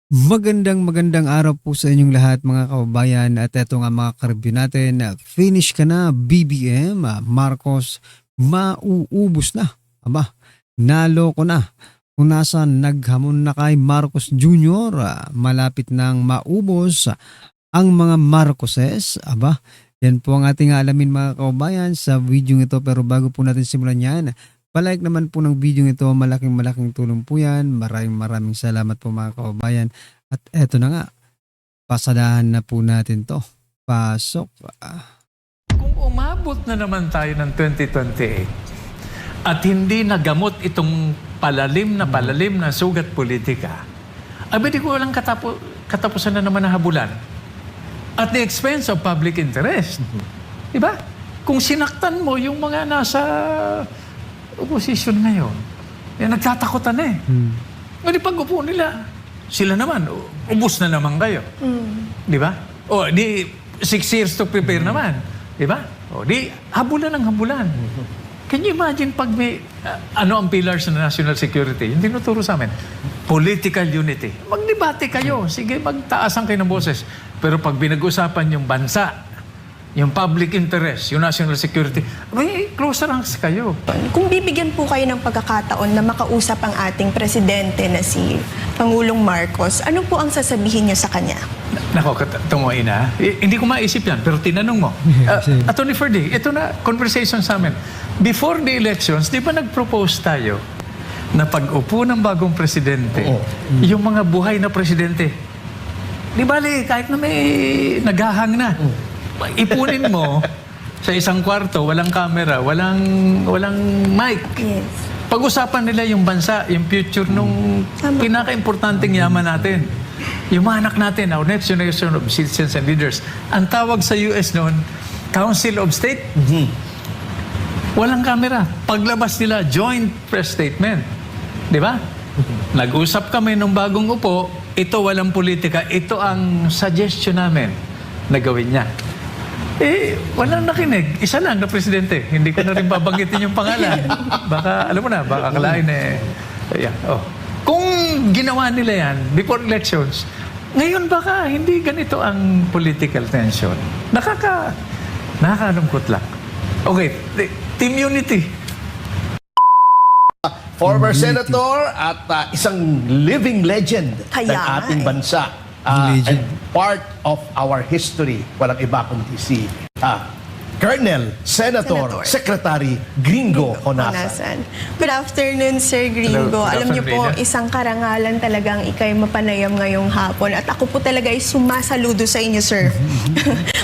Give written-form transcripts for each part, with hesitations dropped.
Magandang araw po sa inyong lahat mga kababayan at eto nga mga ka-review natin finish ka na BBM Marcos mauubos na. Aba, naloko na. Kung nasa naghamon na kay Marcos Jr. Malapit nang maubos ang mga Marcoses. Aba, yan po ang ating alamin mga kababayan sa video ito, pero bago po natin simulan yan, palike naman po ng video ito, malaking tulong po yan. Maraming salamat po mga kababayan. At eto na nga, pasadahan na po natin to. Pasok. Kung umabot na naman tayo ng 2028 at hindi nagamot itong palalim na sugat politika, di ko walang katapusan na naman na habulan. At the expense of public interest. Diba? Kung sinaktan mo yung mga nasa opposition ngayon, nagtatakutan na eh. Di pag-upo nila, sila naman, ubos na naman kayo. Di ba? O, di 6 years to prepare naman. Di ba? O, di habulan ang habulan. Can you imagine pag may, ano ang pillars ng national security? Yung tinuturo sa amin, political unity. Magdebate kayo. Sige, magtaasan kayo ng boses. Pero pag binag-usapan yung bansa, yung public interest, yung national security, may closer ranks kayo. Kung bibigyan po kayo ng pagkakataon na makausap ang ating presidente na si Pangulong Marcos, ano po ang sasabihin niyo sa kanya? Nako, tunguin na. Hindi ko maisip yan, pero tinanong mo. Attorney Ferdy, ito na conversation sa amin. Before the elections, di ba nag-propose tayo na pag-upo ng bagong presidente, yung mga buhay na presidente, di bali, kahit na may naghahang na, ipunin mo sa isang kwarto, walang camera, walang mic. Yes. Pag-usapan nila yung bansa, yung future nung pinaka-importanting yaman natin. Yung mga anak natin, our next generation of citizens and leaders. Ang tawag sa US noon, Council of State. Walang camera. Paglabas nila, joint press statement. Di ba? Nag-usap kami nung bagong upo, ito walang politika, ito ang suggestion namin na gawin niya. Walang nakinig. Isa lang na presidente. Hindi ko na rin babanggitin yung pangalan. Baka, alam mo na, baka akalain Kung ginawa nila yan before elections, ngayon baka hindi ganito ang political tension. Nakakalungkot lang. Okay, team unity. Former senator at isang living legend ng ating bansa. And part of our history, walang iba kundi si Colonel, Senator, Secretary Gringo Honasan. Good afternoon, Sir Gringo. Hello, Alam niyo po, Rina. isang karangalan talagang ikay mapanayam ngayong hapon. At ako po talaga ay sumasaludo sa inyo, sir.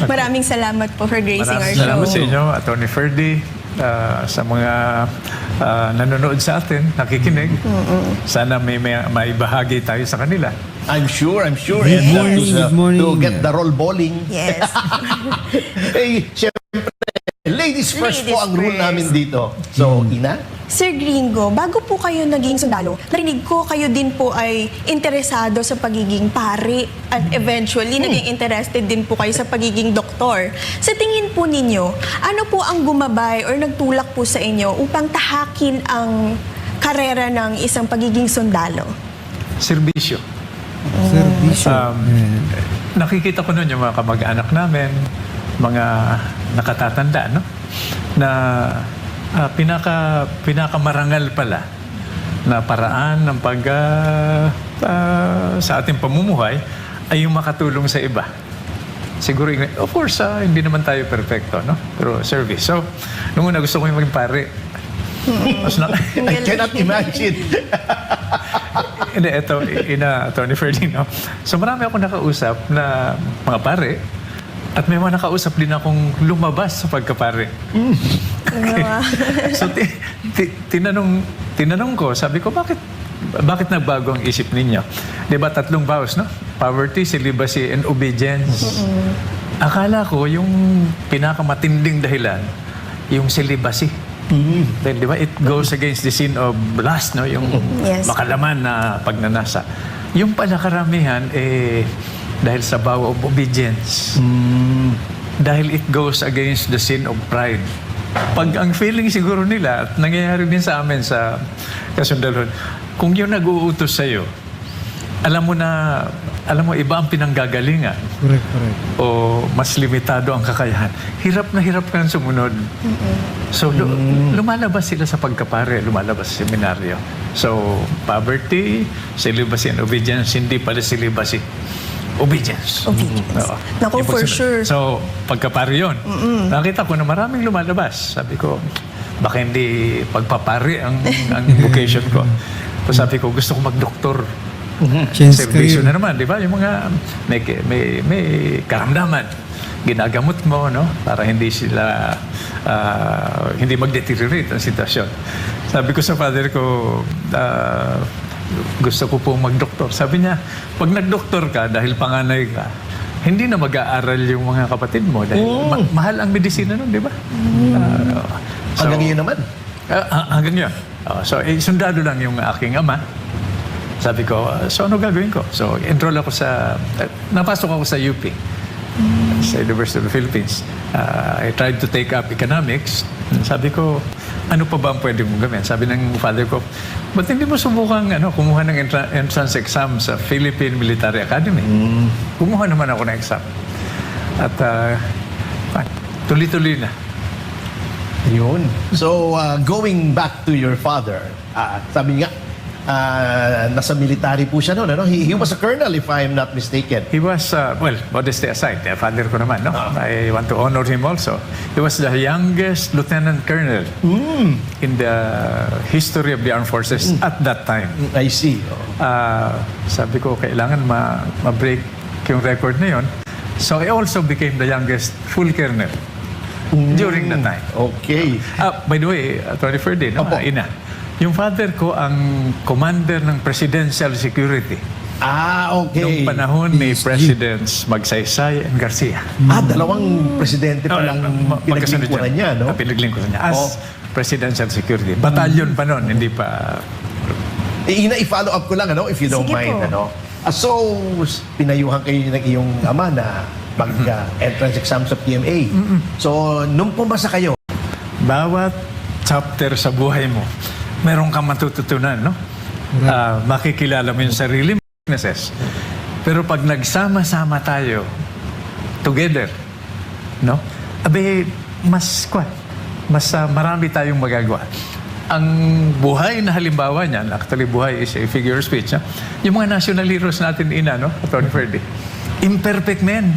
Maraming salamat po for gracing our show. Salamat sa inyo, Attorney Ferdy, sa mga nanonood sa atin, nakikinig. Sana may maibahagi tayo sa kanila. I'm sure. Good morning. To get the roll bowling. Yes. Siyempre, ladies first po Ladies ang rule first. namin dito. So, Ina? Sir Gringo, bago po kayo naging sundalo, narinig ko kayo din po ay interesado sa pagiging pari at eventually naging interested din po kayo sa pagiging doktor. Sa tingin po ninyo, ano po ang gumabay or nagtulak po sa inyo upang tahakin ang karera ng isang pagiging sundalo? Serbisyo. Servisyo. Nakikita ko nun yung mga kamag-anak namin, mga nakatatanda, no? Na pinakamarangal pala na paraan ng sa ating pamumuhay ay yung makatulong sa iba. Siguro, of course, hindi naman tayo perfecto, no? Pero service. So, nung una gusto ko yung maging pare. I cannot imagine. Hindi, ito, Attorney Ferdinand. So marami ako nakausap na mga pare at may mga nakausap din akong lumabas sa pagkapare. Okay. So tinanong ko, sabi ko, bakit nagbago ang isip ninyo? Diba 3 vows, no? Poverty, celibacy, and obedience. Akala ko yung pinakamatinding dahilan, yung celibacy. Dahil di ba, it goes against the sin of lust, no? Yung Yes. makalaman na pagnanasa. Yung pala karamihan, dahil sa vow of obedience. Dahil it goes against the sin of pride. Pag ang feeling siguro nila, at nangyayari din sa amin sa kasundaluhan, kung yung nag-uutos sa'yo, alam mo, iba ang pinanggagalingan Correct, correct. o mas limitado ang kakayahan. Hirap na hirap kang sumunod. So, lumalabas sila sa pagkapare, lumalabas sa seminaryo. So, poverty, celibacy and obedience, hindi pala celibacy. Obedience. Obedience. Oo. Naku, Yung for pagsunod. sure. So, pagkapare yun. Nakita ko na maraming lumalabas. Sabi ko, baka hindi pagpapare ang vocation ko. So, sabi ko, gusto ko mag-doktor. Chance Servisyo kayo. na naman, di ba? Yung mga may karamdaman. Ginagamot mo, no? Para hindi sila, hindi mag-deteriorate ang sitwasyon. Sabi ko sa father ko, gusto ko pong mag-doktor. Sabi niya, pag nag-doktor ka, dahil panganay ka, hindi na mag-aaral yung mga kapatid mo. Dahil mahal ang medisina nun, di ba? Hanggang ngayon naman. Hanggang yun. So, sundalo lang yung aking ama. Sabi ko, so ano gagawin ko? So, enroll ako napasok ako sa UP, sa University of the Philippines. I tried to take up economics. Sabi ko, ano pa ba ang pwede mong gawin? Sabi ng father ko, ba't hindi mo subukang kumuha ng entrance exam sa Philippine Military Academy? Kumuha naman ako ng exam. At tuloy-tuloy na. Yun. So, going back to your father, sabi nga, nasa military po siya noon, ano? He was a colonel, if I'm not mistaken. He was, well, modesty aside, father ko naman, no? I want to honor him also. He was the youngest lieutenant colonel in the history of the armed forces at that time. I see. Sabi ko, kailangan ma-break yung record na yun. So I also became the youngest full colonel during that time. Okay. By the way, Atty. Ferdy, no? Opo. Ina, yung father ko ang commander ng Presidential Security. Okay. Noong panahon ni Presidents Magsaysay and Garcia. Dalawang presidente pa lang pinaglingkuran niya, no? Pinaglingkuran niya as Presidential Security. Batalyon pa noon, hindi pa... I-follow up ko lang, ano, if you don't Sige mind, po. ano. So, pinayuhan kayo ng iyong ama na mag-entrance exam sa PMA. So, nung pumasa kayo, Bawat chapter sa buhay mo, meron kang matututunan, no? Makikilala mo yung sarili mo, weaknesses. Pero pag nagsama-sama tayo, together, no? Abe, mas marami tayong magagawa. Ang buhay na halimbawa niyan, actually buhay is a figure of speech, no? Yung mga national heroes natin no? Atty. Ferdy. Imperfect men.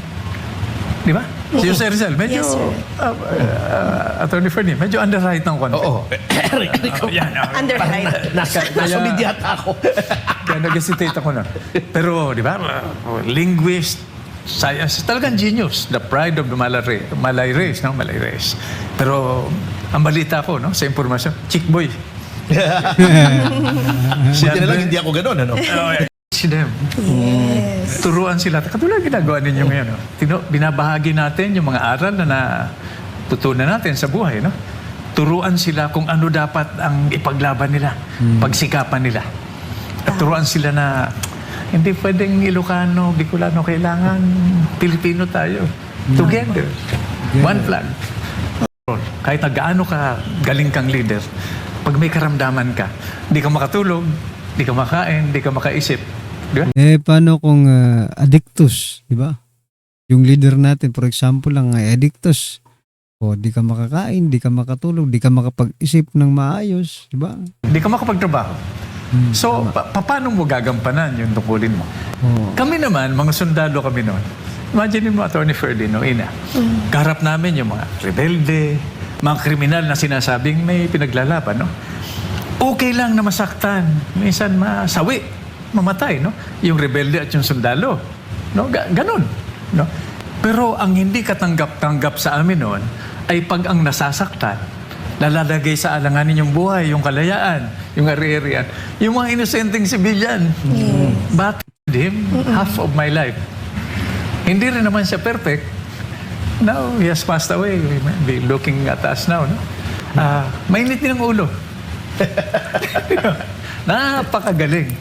Di ba? Si Jose Rizal, medyo, Yes, sir. Atty. Ferdy, medyo underwrite ng konti. oo. Yan, Underwrite. Nasunod yata ako. Kaya nag-hesitate ako na. Pero, di ba, linguist, science, talagang genius. The pride of the Malay race, no? Malay race. Pero, ang balita ko, no, sa informasyon, chick boy. Buti na lang, hindi ako ganun, ano? Si them. Yes. Turuan sila. Katulad ginagawa ninyo ngayon. No? Binabahagi natin yung mga aral na natutunan natin sa buhay. No? Turuan sila kung ano dapat ang ipaglaban nila, pagsikapan nila. At turuan sila na hindi pwedeng Ilocano, Bicolano, kailangan Pilipino tayo. Together. One flag. Kahit na gaano ka galing kang leader, pag may karamdaman ka, hindi ka makatulog, hindi ka makain, hindi ka makaisip. Di ba? Paano kung addictus, di ba? Yung leader natin, for example lang, ay addictus. O, di ka makakain, di ka makatulog, di ka makapag-isip ng maayos, di ba? Hindi ka makapagtrabaho. So, paano mo gagampanan yung tungkulin mo? Oo. Kami naman, mga sundalo kami noon. Imagine mo, Atty. Ferdy, no, ina. Kaharap namin yung mga rebelde, mga kriminal na sinasabing may pinaglalaban, no? Okay lang na masaktan, minsan masawi, mamatay, no? Yung rebelde at yung sundalo, no? Ganun, no? Pero ang hindi katanggap-tanggap sa amin noon ay pag ang nasasaktan, nalalagay sa alanganin yung buhay, yung kalayaan, yung ari-arian, yung mga inosenteng sibilyan. But him, half of my life. Hindi rin naman siya perfect. Now, he has passed away. We might be looking at us now, no? Mainit din ang ulo. Napakagaling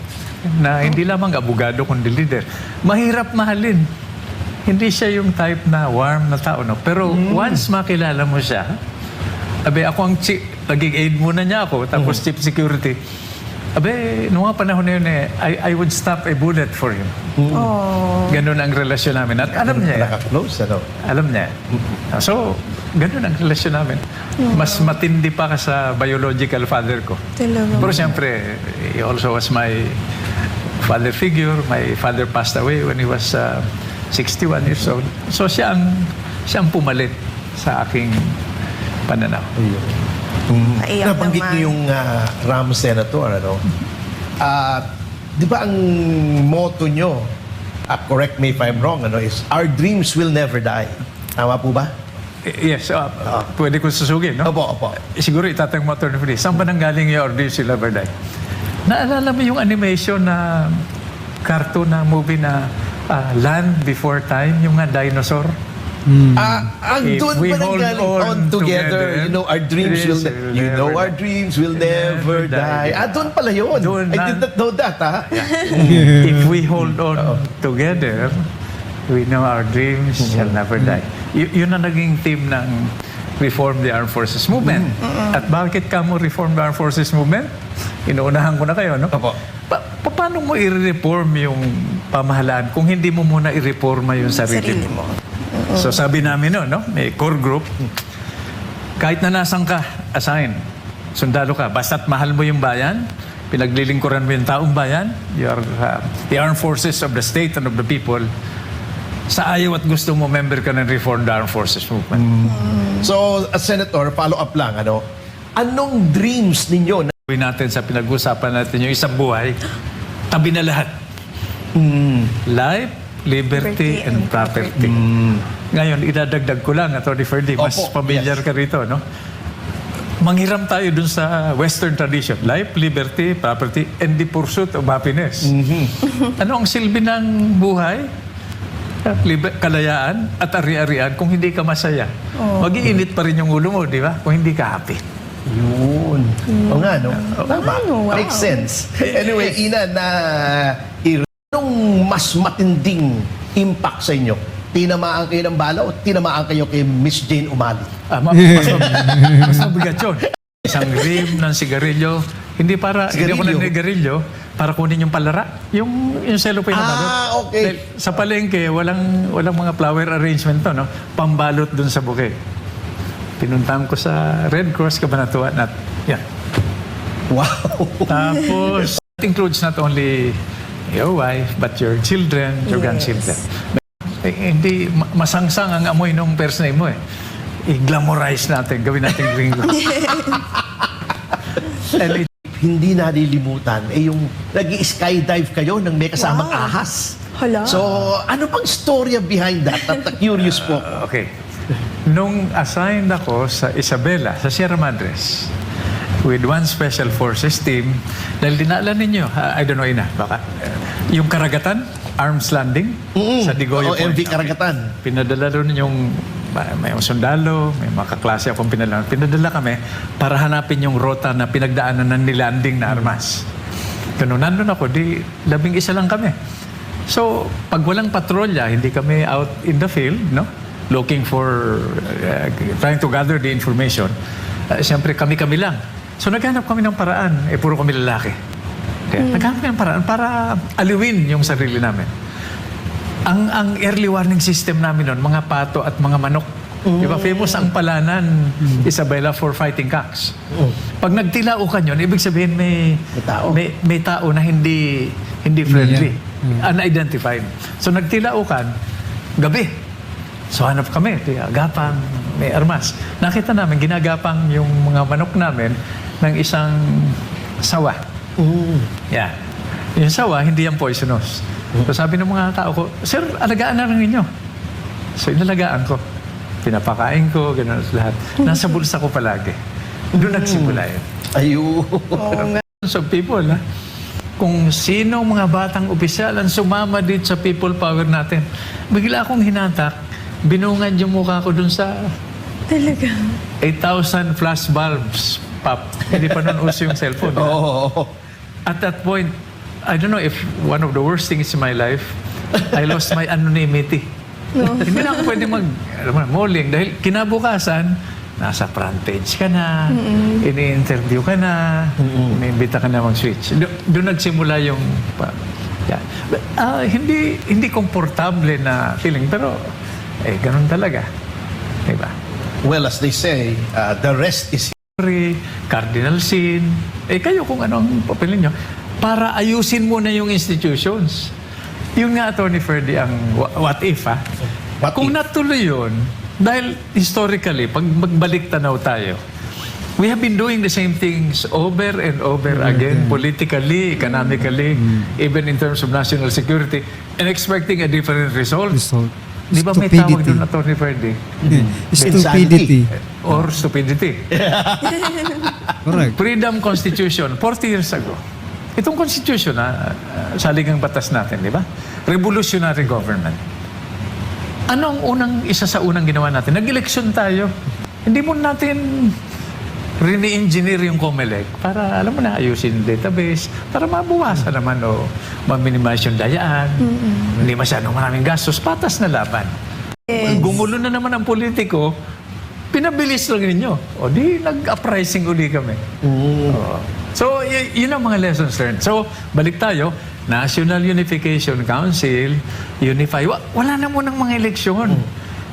na hindi lamang abogado kundi leader. Mahirap mahalin. Hindi siya yung type na warm na tao, no? Pero once makilala mo siya, ako ang chief, naging aid muna niya ako, tapos chief security. Abe, noong mga panahon na yun I would stop a bullet for him. Oh. Ganun ang relasyon namin. At alam niya, Naka-close, ano? alam niya. So, ganun ang relasyon namin. Mas matindi pa ka sa biological father ko. Talaga. Pero siyempre, he also was my father figure. My father passed away when he was 61 years old. So siya ang pumalit sa aking pananaw. Naiyak Nabanggit naman. niyo yung Ram Senator, ano? Di ba ang motto nyo, correct me if I'm wrong, ano, is our dreams will never die. Tama po ba? Yes, pwede ko susugin, no? Opo. Siguro itatanong mo ito ni saan ba nanggaling yung Ordeal Sila Verday? Naalala mo yung animation na cartoon na movie na Land Before Time, yung nga dinosaur? Andun we pa hold nanggaling on on together. together. You know, our dreams will our dreams will never die. Doon pala yun. Doon I na- did not know that, ha? If we hold on together, we know our dreams shall never die. Yun ang naging theme ng Reform the Armed Forces Movement. At bakit ka mo Reform the Armed Forces Movement? Inuunahan ko na kayo, no? Opo. Paano mo i-reform yung pamahalaan kung hindi mo muna i-reforma yung sarili mo? So sabi namin no, may core group, kahit na nasan ka, assign, sundalo ka, basta't mahal mo yung bayan, pinaglilingkuran mo yung taong bayan, you are the armed forces of the state and of the people, sa ayaw at gusto mo, member ka ng Reform the Armed Forces Movement. So, as Senator, follow up lang, ano? Anong dreams ninyo? Gawin natin sa pinag-usapan natin yung isang buhay, tabi na lahat. Life, liberty, and property. Ngayon, idadagdag ko lang, Atty. Ferdy, mas Opo, familiar ka rito, no? Manghiram tayo dun sa Western tradition. Life, liberty, property, and the pursuit of happiness. Ano ang silbi ng buhay? Kalayaan at ari-arian kung hindi ka masaya. Mag-iinit pa rin yung ulo mo, di ba? Kung hindi ka happy. Yun. O nga, no? Tama. Wow. Makes sense. Anyway, Ina, anong mas matinding impact sa inyo? Tinamaan kayo ng bala o tinamaan kayo kay Miss Jane Umali? Mas mabigat yun. Isang rim ng sigarilyo. Hindi ako naninigarilyo para kunin yung palara. Yung cellophane na balot. Okay. Dahil sa palengke, walang mga flower arrangement to, no? Pambalot dun sa bouquet. Pinuntahan ko sa Red Cross Cabanatuan at yan. Wow. Tapos, it includes not only your wife, but your children, your grandchildren. Hindi, masangsang ang amoy ng first name mo eh. I-glamorize natin, gawin natin gringo. And Hindi nalilimutan, yung nag-skydive kayo nang may kasamang ahas. Hala. So, ano pang storya behind that? At curious po. Okay. Nung assigned ako sa Isabela, sa Sierra Madres, with one Special Forces team, dahil dinaalan ninyo, I don't know, Ina, baka, yung Karagatan, arms landing, sa Digoyo Point. MV Karagatan. Pinadala doon yung may sundalo, may mga kaklase akong pinadala. Pinadala kami para hanapin yung rota na pinagdaanan ng nilanding na armas. Kano nandun ako, 11 lang kami. So, pag walang patrolya, hindi kami out in the field, no? Looking for, trying to gather the information. Siyempre, kami-kami lang. So, naghanap kami ng paraan. Puro kami lalaki. Kaya, naghanap kami ng paraan para aliwin yung sarili namin. Ang early warning system namin noon, mga pato at mga manok. Di ba? Famous ang palanan, Isabela, for fighting cocks. Pag nagtilaukan yun, ibig sabihin may tao na hindi friendly. Unidentified. So nagtilaukan, gabi. So hanap kami, gapang, may armas. Nakita namin, ginagapang yung mga manok namin ng isang sawa. Yeah. Yung sawa, hindi yan poisonous. So sabi ng mga tao ko, Sir, alagaan na rin ninyo. So inalagaan ko. Pinapakain ko, gano'n lahat. Nasa bulsa ko palagi. Doon nagsimula yun. Ayun. So people, kung sino mga batang opisyal ang sumama dito sa people power natin, bigla akong hinatak, binungad yung mukha ko dun sa Talaga. 8,000 flash bulbs. Pop. Hindi pa nun uso yung cellphone. Oo. At that point, I don't know if one of the worst things in my life, I lost my anonymity. Hindi na ako pwede malling dahil kinabukasan, nasa front page ka na, ini-interview ka na, iniimbita ka na mag-switch. Doon nagsimula yung... hindi komportable na feeling, pero ganun talaga. Diba? Well, as they say, the rest is Cardinal sin. Kayo kung ano ang papilin nyo, para ayusin mo na yung institutions. Yun nga, Attorney Ferdy, ang what if, ha? Kung natuloy yun, dahil historically, pag magbalik tanaw tayo, we have been doing the same things over and over again, politically, economically, even in terms of national security, and expecting a different result. Di ba may tawag doon, Attorney Ferdy? Stupidity. Or stupidity. Correct. Freedom Constitution, 40 years ago. Itong Constitution, saligang batas natin, di ba? Revolutionary government. Ano ang isa sa unang ginawa natin? Nag-eleksyon tayo. Hindi mo natin rini-engineer yung COMELEC para, alam mo na, ayusin yung database, para mabuwasan naman o ma-minimize yung dayaan. Hindi masyadong maraming gastos. Patas na laban. Gumulo na naman ang politiko, pinabilis lang ninyo. O di, nag-uprising uli kami. So, yun ang mga lessons learned. So, balik tayo. National Unification Council, Unify. Wala na munang mga eleksyon.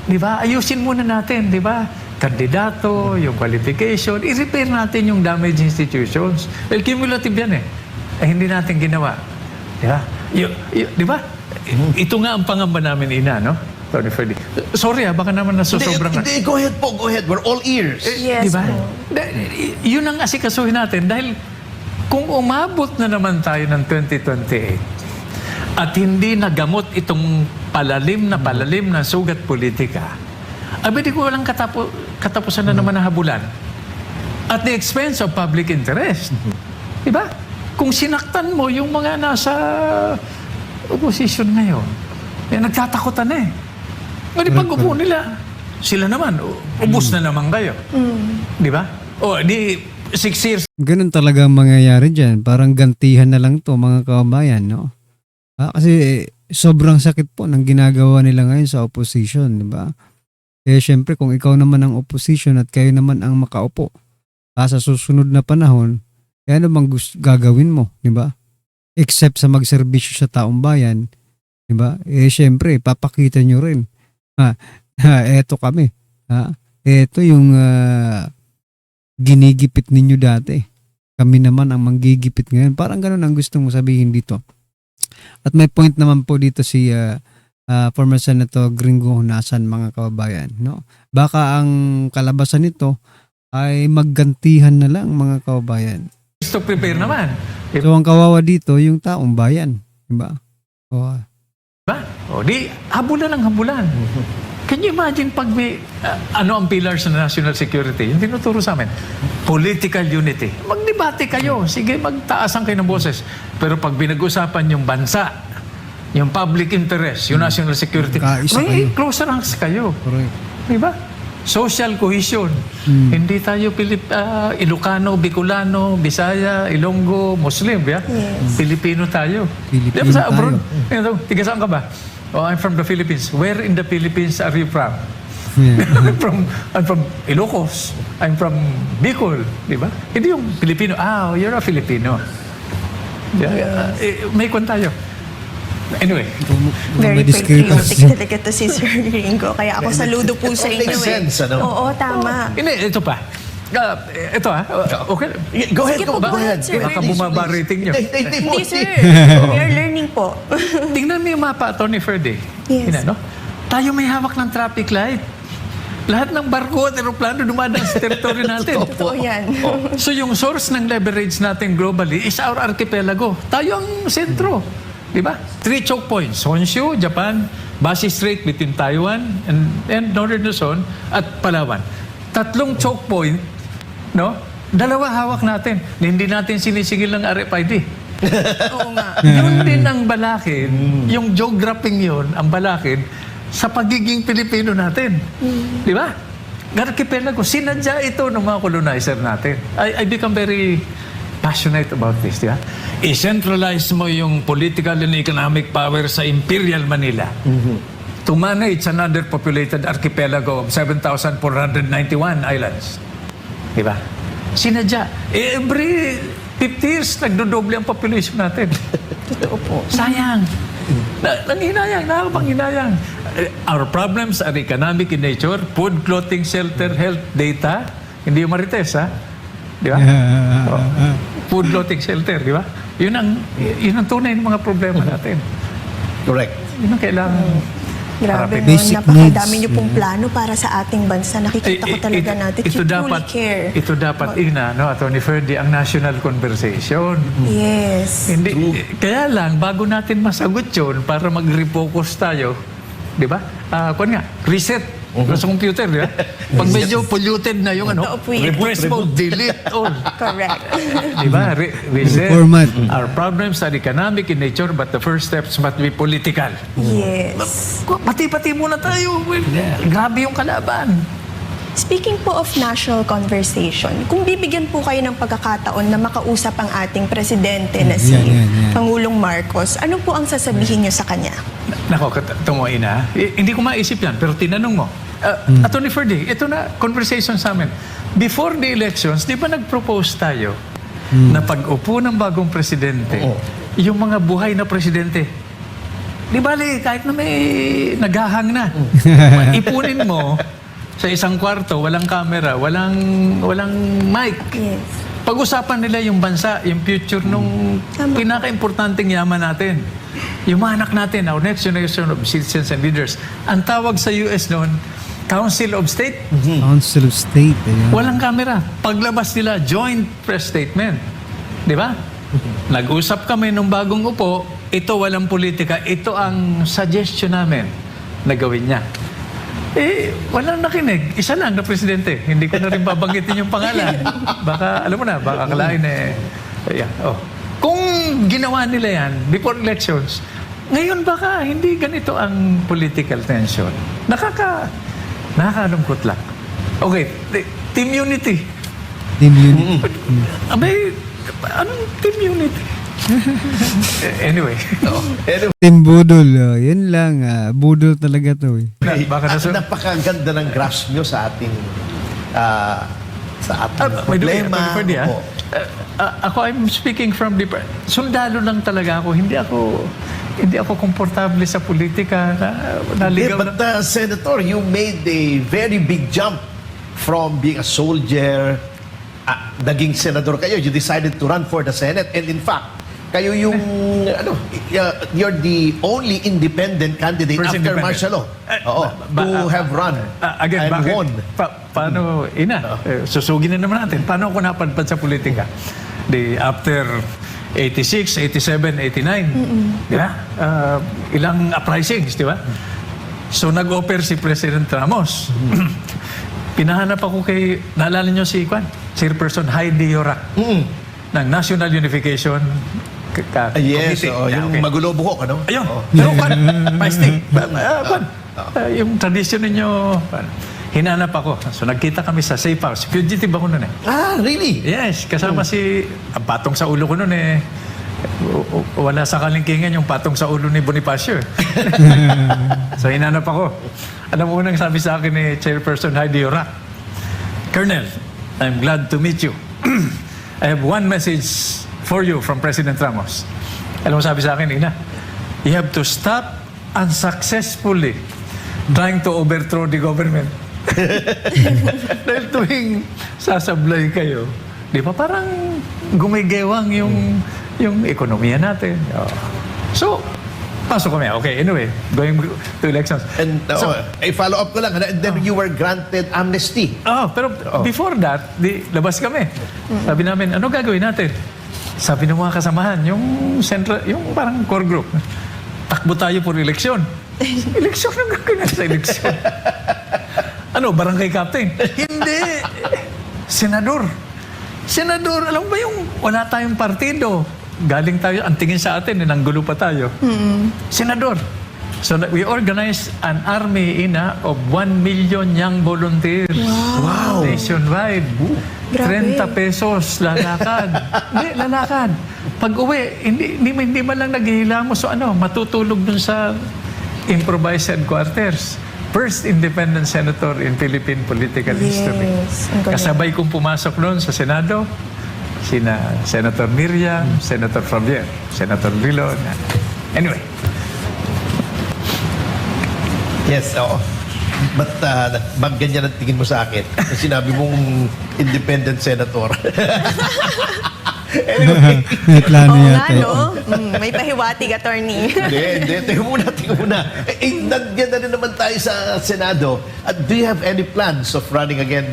Di ba? Ayusin muna natin, di ba? Kandidato, yung qualification, i-repair natin yung damaged institutions. Well, cumulative yan hindi natin ginawa. Di ba? Di ba? Ito nga ang pangamba namin, Ina, no? Tony Ferdy. Sorry baka naman nasusobra na. Hindi, go ahead po, go ahead. We're all ears. Yes, Di ba? po. Yun ang asikasuhin natin dahil kung umabot na naman tayo ng 2028 at hindi nagamot itong palalim na sugat politika, di ko walang katapusan na naman na habulan. At the expense of public interest. Diba? Kung sinaktan mo yung mga nasa opposition ngayon, nagtatakutan O di pag-upo nila, sila naman, ubos na naman kayo. Diba? O di 6 years Ganun talaga ang mangyayari dyan. Parang gantihan na lang to mga kababayan, no? Kasi sobrang sakit po ng ginagawa nila ngayon sa opposition, di ba? Syempre, kung ikaw naman ang opposition at kayo naman ang makaupo sa susunod na panahon, ano bang gagawin mo, di ba? Except sa magserbisyo sa taong bayan, di ba? Syempre, papakita nyo rin. Eto kami. Eto yung ginigipit ninyo dati. Kami naman ang manggigipit ngayon. Parang ganun ang gusto mong sabihin dito. At may point naman po dito si former Senator Gringo Honasan, mga kababayan. No? Baka ang kalabasan nito ay maggantihan na lang, mga kababayan. to prepare naman. So ang kawawa dito, yung taong bayan. Diba? Diba? O di, habulan ang habulan. Can you imagine pag may, ano ang pillars ng national security? Yung tinuturo sa amin, political unity. Magdebate kayo. Sige, magtaasan kayo ng boses. Pero pag binag-usapan yung bansa, yung public interest, yung national security, may closer ranks kayo. Correct. Diba? Social cohesion. Hindi tayo Ilocano, Bicolano, Bisaya, Ilonggo, Muslim. Yeah? Yes. Pilipino tayo. Pilipino Diba sa abroad? tayo. Tiga saan ka ba? Oh, I'm from the Philippines. Where in the Philippines are you from? Yeah. I'm from Ilocos. I'm from Bicol. Diba? Hindi yung Pilipino. You're a Filipino. Yeah, may kwan tayo. Anyway. Very discrepancy. patriotic talaga to si Sir Gringo. Kaya ako saludo po sa inyo. Makes sense, ano? Oo, tama. Hindi, ito pa. Ito okay. Go ahead, Sige po, go ahead. sir. Baka bumaba rating nyo. Hindi, sir. We are learning po. Tingnan mo yung mapa, Tony Ferdy. Yes. No? Tayo may hawak ng traffic light. Lahat ng barko at aeroplano dumadaan sa teritoryo natin. Totoo yan. So yung source ng leverage natin globally is our archipelago. Tayo ang sentro. Di ba? 3 choke points. Honshu, Japan, Basi Strait between Taiwan and Northern Luzon at Palawan. 3 choke point, no? 2 hawak natin. Hindi natin sinisigil ng RFID. Oo nga. Yun din ang balakin, yung geographing yun, ang balakin, sa pagiging Pilipino natin. Di ba? Archipelago, sinadya ito ng mga colonizer natin. I become very passionate about this. Di ba? I-centralize mo yung political and economic power sa Imperial Manila. To to manage an underpopulated archipelago of 7,491 islands. Diba? Sinadya. Every 50 years, nagdodoble ang population natin. Totoo po. Sayang. Nanghinayang, nakakapanghinayang. Our problems are economic in nature, food, clothing, shelter, health, data. Hindi yung marites, ha? Di ba? Food, clothing, shelter, di ba? Yun ang tunay ng mga problema natin. Correct. Yun ang kailangan. Grabe, no? Basic Napakadami needs. niyo pong plano para sa ating bansa. Nakikita ko talaga natin. You truly care. Ito dapat, Atty. Ferdy, ang national conversation. Yes. Hindi, kaya lang, bago natin masagot yun, para mag-refocus tayo, di ba? Kuwan nga, reset. Sa computer, di ba? Pag medyo polluted na yung Totoo po yun. repress mode, delete all. Correct. Di ba? Reset. Format. Our problems are economic in nature, but the first steps must be political. Yes. Pati-pati muna tayo. Grabe yung kalaban. Speaking po of national conversation, kung bibigyan po kayo ng pagkakataon na makausap ang ating presidente na si Yan. Pangulong Marcos, ano po ang sasabihin niyo sa kanya? Nako, tunguin na. Hindi ko maisip yan, pero tinanong mo. Atty. Ferdy, ito na conversation sa amin. Before the elections, di ba nag-propose tayo na pag-upo ng bagong presidente, yung mga buhay na presidente, di bali, kahit na may naghahang na, ipunin mo sa isang kwarto, walang camera, walang mic. Yes. Pag-usapan nila yung bansa, yung future nung pinaka-importanting yaman natin. Yung mga anak natin, our next generation of citizens and leaders. Ang tawag sa US noon, Council of State. Council of State. Ayan. Walang camera. Paglabas nila, joint press statement. Di ba? Nag-usap kami nung bagong upo, ito walang politika, ito ang suggestion namin na gawin niya. Walang nakinig. Isa lang na presidente. Hindi ko na rin babanggitin yung pangalan. Baka, alam mo na, baka akalain yeah. Kung ginawa nila yan before elections, ngayon baka hindi ganito ang political tension. Nakakalungkot lang. Okay, team unity. Team unit. Abay, anong team unity? Anyway. Team budol. Yan lang. Budol talaga to. Baka Napakaganda ng grasp nyo sa ating problema. Opo. Ako, I'm speaking from the... Sundalo lang talaga ako. Hindi ako komportable sa politika. Naligaw But Senator, you made a very big jump from being a soldier. Naging senador kayo. You decided to run for the Senate. And in fact, kayo yung, you're the only independent candidate First after independent. martial law to have run Again, and bakit? won. Paano, susugin na naman natin. Paano ako napadpad sa politika? After 86, 87, 89, di ba? Ilang uprisings, di ba? So, nag-offer si President Ramos. Pinahanap ako kay, naalala niyo si Chairperson Heidi Yorak ng National Unification Yes, Committee. yung Okay. magulo buhok, ano? Ayun. Pero paisting. Yung tradisyon ninyo, hinanap ako. So nagkita kami sa safe house. Fugitive ako nun eh. Really? Yes, kasama ang patong sa ulo ko nun eh. Wala sa kalingkingan yung patong sa ulo ni Bonifacio. So hinanap ako. Alam mo unang sabi sa akin ni Chairperson Heidi Yorak, Colonel, I'm glad to meet you. I have one message for you from President Ramos. Alam mo sabi sa akin, Ina, you have to stop unsuccessfully trying to overthrow the government. Dahil tuwing sasablay kayo, di ba parang gumigewang yung ekonomiya natin. So, pasok kami. Okay, anyway, going to elections. And follow up ko lang, and then you were granted amnesty. Pero before that, labas kami. Sabi namin, ano gagawin natin? Sabi ng mga kasamahan, yung parang core group, takbo tayo for eleksyon. Eleksyon ang gagawin natin sa eleksyon. Barangay captain? Hindi. Senador. Senador, alam mo ba yung wala tayong partido? Galing tayo, ang tingin sa atin, nanggulo pa tayo. Senador. So we organized an army of 1 million young volunteers. Wow. Nationwide. Grabe. 30 pesos, lalakad. Hindi, lalakad. Pag uwi, hindi man lang naghihila mo. So matutulog dun sa improvised headquarters. First independent senator in Philippine political history. Yes. Ang galing. Kasabay kong pumasok noon sa Senado, sina Senator Miriam, Senator Javier, Senator Vilon. Anyway, Yes, oo. But ganyan ang tingin mo sa akin. Nung sinabi mong independent senator. Anyway, May plano Oo yata. nga, no? May pahiwatig, attorney. hindi. Tingnan muna. Nandiyan na rin naman tayo sa Senado. Do you have any plans of running again,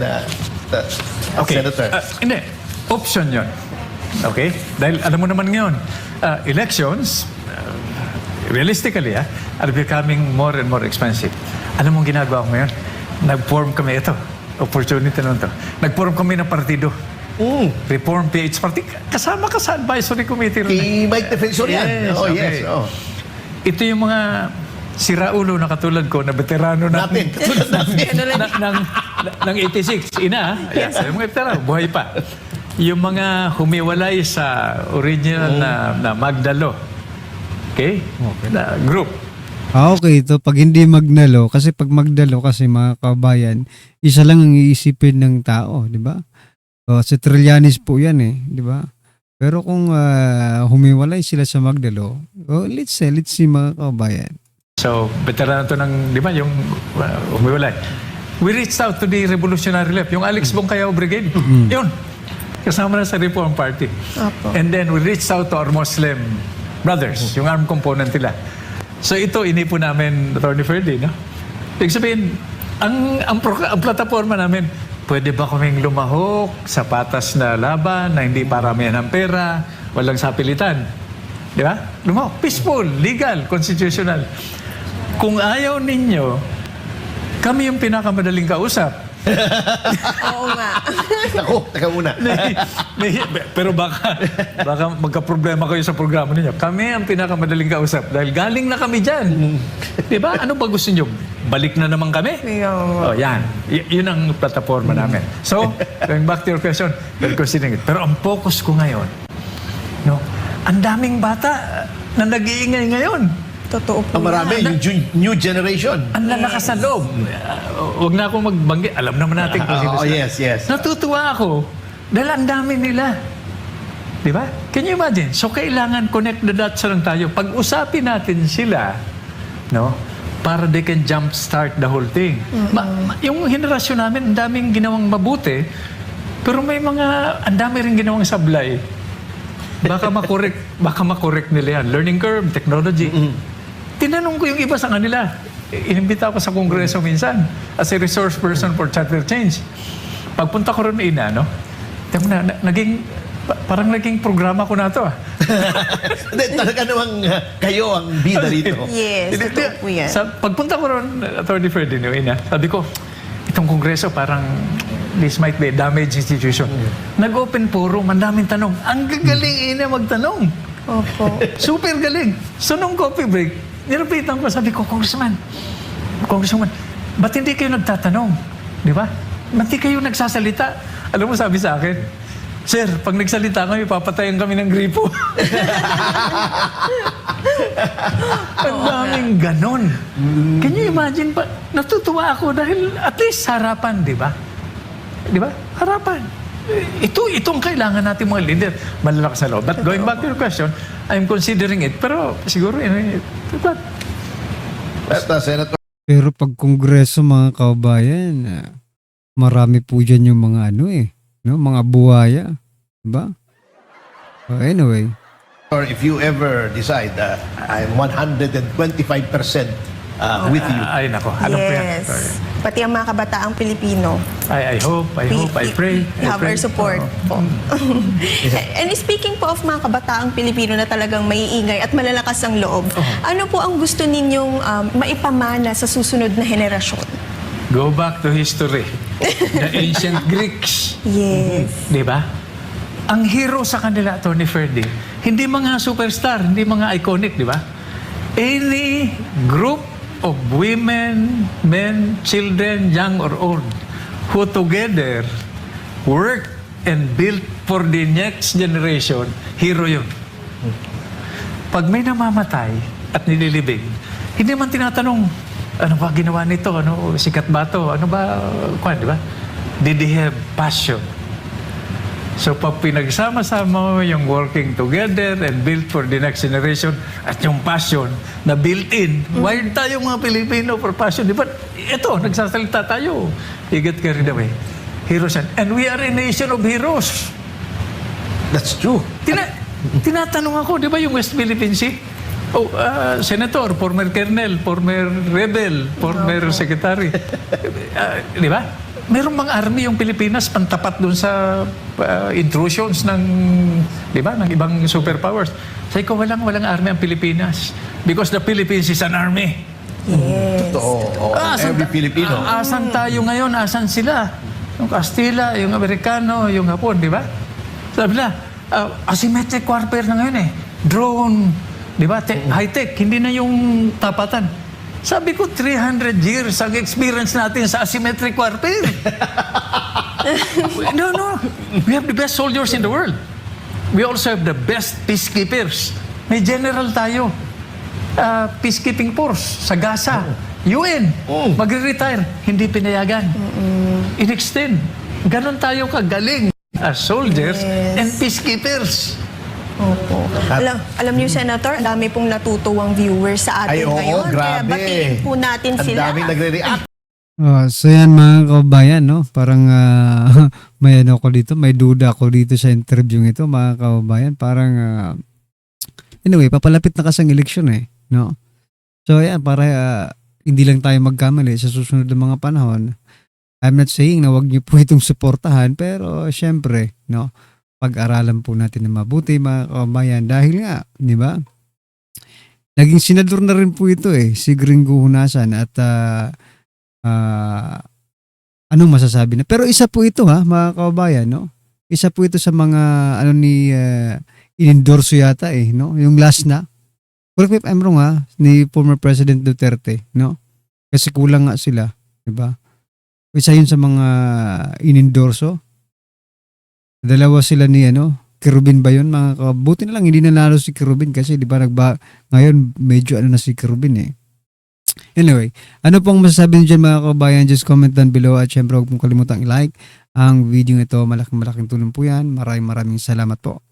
Senator? Hindi. Option yun. Okay? Dahil alam mo naman ngayon, elections, realistically, are becoming more and more expensive. Alam mo ang ginagawa ko ngayon? Nag-form kami ito. Opportunity nun to. Nag-form kami ng partido. Reform PH Party. Kasama ka sa advisory committee. Kay Mike Defensor yan. Yes, Oh, okay. yes. Oh. Ito yung mga siraulo na katulad ko, na veterano Natin, katulad natin. ng 86. Ina, yes. Yung mga veterano, buhay pa. Yung mga humiwalay sa original na Magdalo. Okay? Na group. Okay, ito pag hindi Magdalo, kasi pag Magdalo kasi mga kabayan, isa lang ang iisipin ng tao, di ba? Si Trillanes po yan di ba? Pero kung humiwalay sila sa Magdalo, let's see mga kabayan. So, veterano to ng, di ba, yung humiwalay. We reached out to the Revolutionary Left, yung Alex Bongcayao Brigade. Yun. Kasama na sa Reform Party. Opo. And then we reached out to our Muslim brothers, yung armed component nila. So ito, inipo namin, Attorney Ferdy, no? Ibig sabihin, ang plataforma namin, pwede ba kaming lumahok sa patas na laban na hindi paramihan ng pera, walang sapilitan? Di ba? Lumahok. Peaceful, legal, constitutional. Kung ayaw ninyo, kami yung pinakamadaling kausap. Oo nga. Ako, teka muna. Pero baka magka-problema kayo sa programa ninyo. Kami ang pinakamadaling kausap dahil galing na kami dyan. Di ba? Ano ba gusto nyo? Balik na naman kami? Oh, yan. Yun ang plataforma namin. So, going back to your question, we're considering it. Pero ang focus ko ngayon, no, ang daming bata na nag-iingay ngayon. Totoo po. Ang marami, yung new generation. Ang lalakas sa loob. Huwag na akong magbanggit. Alam naman natin kung sino sila. Yes. Natutuwa ako dahil ang dami nila. Di ba? Can you imagine? So, kailangan connect the dots lang tayo. Pag-usapin natin sila, no, para they can jumpstart the whole thing. Yung henerasyon namin, ang daming ginawang mabuti, pero may ang dami rin ginawang sablay. Baka makorek nila yan. Learning curve, technology. Tinanong ko yung iba sa kanila. Inimbita ako sa kongreso minsan as a resource person for charter change. Pagpunta ko ron no? Parang naging programa ko na to. Hindi, talaga namang kayo ang bida rito. Yes, totoo po yan. Sa pagpunta ko ron, Attorney Ferdinand, sabi ko, itong kongreso parang this might be a damaged institution. Nag-open forum, ang daming tanong. Ang gagaling magtanong. Opo. Super galing. So nung coffee break, nilapitan ko, sabi ko, Congressman, ba't hindi kayo nagtatanong? Di ba? Ba't hindi kayo nagsasalita? Alam mo, sabi sa akin, Sir, pag nagsalita kami, papatayan kami ng gripo. Ang daming ganon. Can you imagine pa? Natutuwa ako dahil at least harapan, di ba? Di ba? Harapan. Ito ang kailangan natin mga leader. Malalakas na loob. But going back to your question, I'm considering it. Pero siguro, Basta, Senator. Pero pag kongreso mga kabayan, marami po dyan yung mga no, mga buhaya. Diba? Anyway. Or if you ever decide, I'm 125% with you. Ay, nako. Alam ko yan. Yes. Sorry. Pati ang mga kabataang Pilipino. I hope, I pray. You have our support po. And speaking po of mga kabataang Pilipino na talagang maiingay at malalakas ang loob, ano po ang gusto ninyong maipamana sa susunod na henerasyon? Go back to history. The ancient Greeks. Yes. Di ba? Ang hero sa kanila, Attorney Ferdy, hindi mga superstar, hindi mga iconic, di ba? Any group of women, men, children, young or old, who together work and build for the next generation, hero yun. Pag may namamatay at nililibing, Hindi man tinatanong, ano ba ginawa nito? Ano, sikat ba to? Ano ba, di ba? Did they have passion? So pag pinagsama-sama mo yung working together and built for the next generation at yung passion na built-in, wired tayo mga Pilipino for passion. Di ba? Ito, nagsasalita tayo. You get carried away. Heroes. And we are a nation of heroes. That's true. Tinatanong ako, di ba yung West Philippine Sea? Oh, Senator, former Colonel, former Rebel, former Secretary. Di ba? Merong mga army yung Pilipinas pantapat doon sa intrusions ng, di ba, ng ibang superpowers. Sabi ko, walang army ang Pilipinas. Because the Philippines is an army. Yes. Totoo. Every Filipino. Asan tayo ngayon? Asan sila? Yung Kastila, yung Amerikano, yung Hapon, di ba? Sabi na, asymmetric warfare na ngayon eh. Drone, di ba? High-tech, hindi na yung tapatan. Sabi ko, 300 years ang experience natin sa asymmetric warfare. No. We have the best soldiers in the world. We also have the best peacekeepers. May general tayo. Peacekeeping force sa Gaza. UN. Magre-retire. Hindi pinayagan. In-extend. Ganon tayo kagaling as soldiers and peacekeepers. Opo. Alam niyo, Senator, ang dami pong natutuwang viewers sa atin ngayon. Kaya grabe. batiin po natin sila. Ang daming nagre-react. So yan mga kababayan, no? Parang may ano ko dito, may duda ko dito sa interview ito mga kababayan. Parang anyway, papalapit na kasi ang eleksyon eh, no? So yan, para hindi lang tayo magkamali sa susunod na mga panahon. I'm not saying na wag niyo po itong suportahan, pero syempre, no? Pag-aralan po natin na mabuti mga kababayan dahil nga, di ba? Naging senador na rin po ito eh, si Gringo Hunasan at anong masasabi na? Pero isa po ito ha, mga kababayan, no? Isa po ito sa mga ano ni inendorso yata eh, no? Yung last na. Correct me if I'm wrong ha, ni former President Duterte, no? Kasi kulang nga sila, di ba? Isa yun sa mga inendorso. Dalawa sila ni Kerubin ba yun? Buti na lang hindi nanalo si Kerubin kasi di ba ngayon medyo na si Kerubin eh. Anyway, ano pong masasabi niyo dyan mga kabayan? Just comment down below at syempre huwag mong kalimutang i-like ang video ito. Malaking tulong po yan. Maraming salamat po.